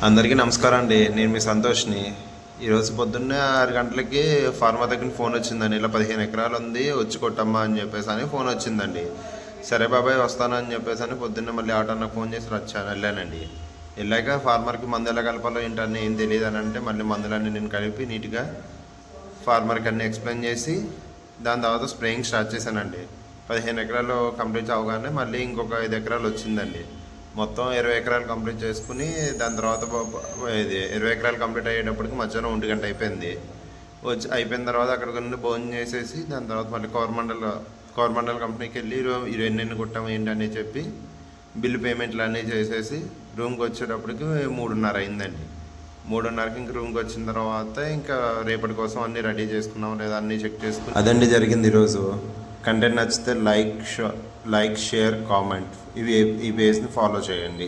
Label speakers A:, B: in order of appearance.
A: అందరికీ నమస్కారం అండి. నేను మీ సంతోష్ని. ఈరోజు పొద్దున్నే 6 గంటలకి ఫార్మర్ దగ్గర ఫోన్ వచ్చిందండి. ఇలా 15 ఎకరాలు ఉంది, వచ్చి కొట్టమ్మా అని చెప్పేసి అని ఫోన్ వచ్చిందండి. సరే బాబాయ్ వస్తానని చెప్పేసి అని పొద్దున్నే మళ్ళీ ఆటో నాకు ఫోన్ చేసి వెళ్ళానండి. వెళ్ళాక ఫార్మర్కి మందు ఎలా కలపాలో ఏంటని ఏం తెలియదు అని అంటే మళ్ళీ మందులన్నీ నేను కలిపి నీట్గా ఫార్మర్కి అన్నీ ఎక్స్ప్లెయిన్ చేసి దాని తర్వాత స్ప్రేయింగ్ స్టార్ట్ చేశానండి. 15 ఎకరాలు కంప్లీట్ అవగానే మళ్ళీ ఇంకొక 5 ఎకరాలు వచ్చిందండి. మొత్తం 20 ఎకరాలు కంప్లీట్ చేసుకుని దాని తర్వాత ఇది 20 ఎకరాలు కంప్లీట్ అయ్యేటప్పటికి మధ్యాహ్నం 1 గంట అయిపోయింది. అయిపోయిన తర్వాత అక్కడికి నుండి భోజనం చేసేసి దాని తర్వాత మళ్ళీ కోరమండల్ కంపెనీకి వెళ్ళి ఇరవై ఎన్ని కొట్టాము ఏంటని చెప్పి బిల్లు పేమెంట్లు అన్నీ చేసేసి రూమ్కి వచ్చేటప్పటికి 3:30 అయిందండి. 3:30కి ఇంక రూమ్కి వచ్చిన తర్వాత ఇంకా రేపటి కోసం అన్నీ రెడీ చేసుకున్నాం లేదా అన్నీ చెక్ చేసుకుని అదండి జరిగింది ఈరోజు. కంటెంట్ నచ్చితే లైక్, షేర్, కామెంట్ ఈ పేజ్ని ఫాలో చేయండి.